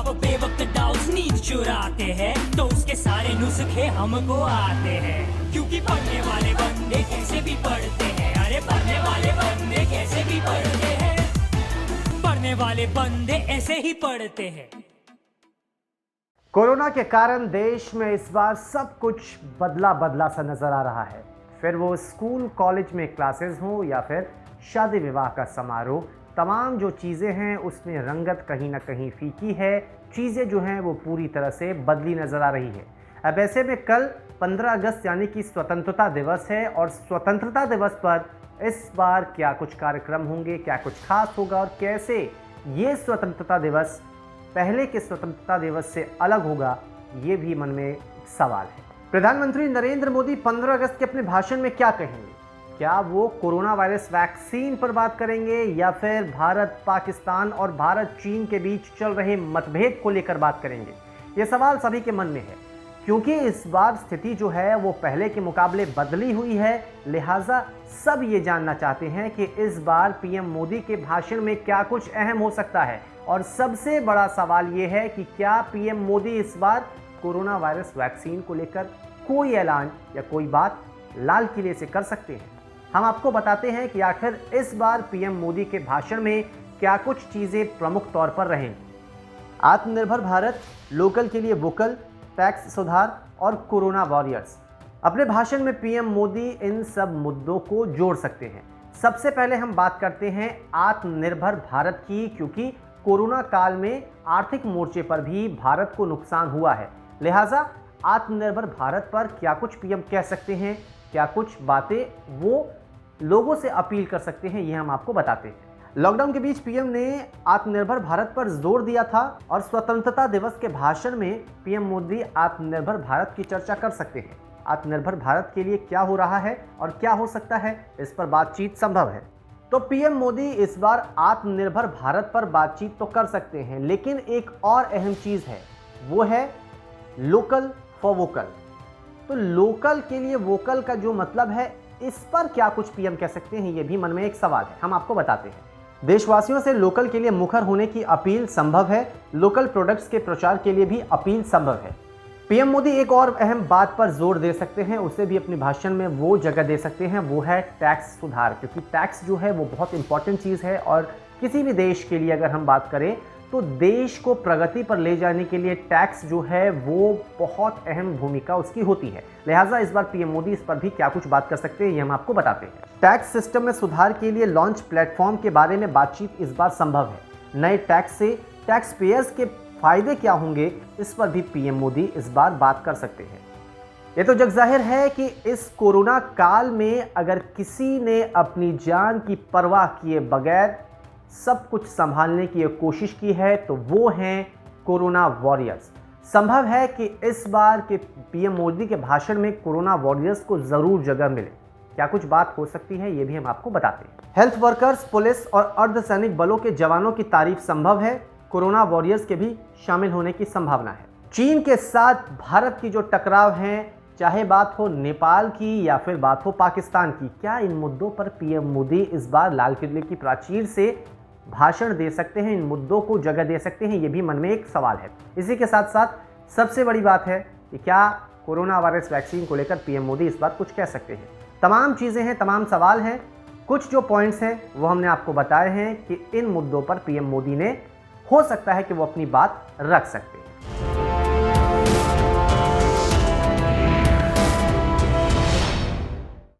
वो बेवक्त डाउट्स नींद चुराते हैं, तो उसके सारे नुस्खे हमको आते हैं। क्योंकि पढ़ने वाले बंदे कैसे भी पढ़ते हैं, अरे पढ़ने वाले बंदे कैसे भी पढ़ते हैं, पढ़ने वाले बंदे ऐसे ही पढ़ते हैं। कोरोना के कारण देश में इस बार सब कुछ बदला बदला सा नजर आ रहा है। फिर वो स्कूल कॉलेज में क्लासेस हो या फिर शादी विवाह का समारोह, तमाम जो चीज़ें हैं उसमें रंगत कहीं ना कहीं फीकी है। चीज़ें जो हैं वो पूरी तरह से बदली नज़र आ रही है। अब ऐसे में कल 15 अगस्त यानी कि स्वतंत्रता दिवस है और स्वतंत्रता दिवस पर इस बार क्या कुछ कार्यक्रम होंगे, क्या कुछ खास होगा और कैसे ये स्वतंत्रता दिवस पहले के स्वतंत्रता दिवस से अलग होगा, ये भी मन में सवाल है। प्रधानमंत्री नरेंद्र मोदी 15 अगस्त के अपने भाषण में क्या कहेंगे? क्या वो कोरोना वायरस वैक्सीन पर बात करेंगे या फिर भारत पाकिस्तान और भारत चीन के बीच चल रहे मतभेद को लेकर बात करेंगे? ये सवाल सभी के मन में है, क्योंकि इस बार स्थिति जो है वो पहले के मुकाबले बदली हुई है। लिहाजा सब ये जानना चाहते हैं कि इस बार पीएम मोदी के भाषण में क्या कुछ अहम हो सकता है। और सबसे बड़ा सवाल ये है कि क्या पीएम मोदी इस बार कोरोना वायरस वैक्सीन को लेकर कोई ऐलान या कोई बात लाल किले से कर सकते हैं? हम आपको बताते हैं कि आखिर इस बार पीएम मोदी के भाषण में क्या कुछ चीज़ें प्रमुख तौर पर रहेंगी। आत्मनिर्भर भारत, लोकल के लिए वोकल, टैक्स सुधार और कोरोना वॉरियर्स। अपने भाषण में पीएम मोदी इन सब मुद्दों को जोड़ सकते हैं। सबसे पहले हम बात करते हैं आत्मनिर्भर भारत की, क्योंकि कोरोना काल में आर्थिक मोर्चे पर भी भारत को नुकसान हुआ है। लिहाजा आत्मनिर्भर भारत पर क्या कुछ पीएम कह सकते हैं, क्या कुछ बातें वो लोगों से अपील कर सकते हैं, ये हम आपको बताते हैं। लॉकडाउन के बीच पीएम ने आत्मनिर्भर भारत पर जोर दिया था और स्वतंत्रता दिवस के भाषण में पीएम मोदी आत्मनिर्भर भारत की चर्चा कर सकते हैं। आत्मनिर्भर भारत के लिए क्या हो रहा है और क्या हो सकता है, इस पर बातचीत संभव है। तो पीएम मोदी इस बार आत्मनिर्भर भारत पर बातचीत तो कर सकते हैं, लेकिन एक और अहम चीज है, वो है लोकल फॉर वोकल। तो लोकल के लिए वोकल का जो मतलब है, इस पर क्या कुछ पीएम कह सकते हैं, ये भी मन में एक सवाल है। हम आपको बताते हैं। देशवासियों से लोकल के लिए मुखर होने की अपील संभव है। लोकल प्रोडक्ट्स के प्रचार के लिए भी अपील संभव है। पीएम मोदी एक और अहम बात पर जोर दे सकते हैं, उसे भी अपने भाषण में वो जगह दे सकते हैं, वो है टैक्स सुधार। क्योंकि टैक्स जो है वो बहुत इंपॉर्टेंट चीज़ है और किसी भी देश के लिए अगर हम बात करें तो देश को प्रगति पर ले जाने के लिए टैक्स जो है वो बहुत अहम भूमिका उसकी होती है। लिहाजा इस बार पीएम मोदी इस पर भी क्या कुछ बात कर सकते हैं, ये हम आपको बताते हैं। टैक्स सिस्टम में सुधार के लिए लॉन्च प्लेटफॉर्म के बारे में बातचीत इस बार संभव है। नए टैक्स से टैक्स पेयर्स के फायदे क्या होंगे, इस पर भी पीएम मोदी इस बार बात कर सकते हैं। ये तो जग जाहिर है कि इस कोरोना काल में अगर किसी ने अपनी जान की परवाह किए बगैर सब कुछ संभालने की कोशिश की है तो वो हैं कोरोना वॉरियर्स। संभव है कि इस बार के पीएम मोदी के भाषण में कोरोना वॉरियर्स को जरूर जगह मिले। क्या कुछ बात हो सकती है, ये भी हम आपको बताते हैं। हेल्थ वर्कर्स, पुलिस और अर्धसैनिक बलों के जवानों की तारीफ संभव है। कोरोना वॉरियर्स के भी शामिल होने की संभावना है। चीन के साथ भारत की जो टकराव है, चाहे बात हो नेपाल की या फिर बात हो पाकिस्तान की, क्या इन मुद्दों पर पीएम मोदी इस बार लाल किले की प्राचीर से भाषण दे सकते हैं, इन मुद्दों को जगह दे सकते हैं, ये भी मन में एक सवाल है। इसी के साथ साथ सबसे बड़ी बात है कि क्या कोरोना वायरस वैक्सीन को लेकर पीएम मोदी इस बार कुछ कह सकते हैं। तमाम चीज़ें हैं, तमाम सवाल हैं। कुछ जो पॉइंट्स हैं वो हमने आपको बताए हैं कि इन मुद्दों पर पीएम मोदी ने हो सकता है कि वो अपनी बात रख सकते हैं।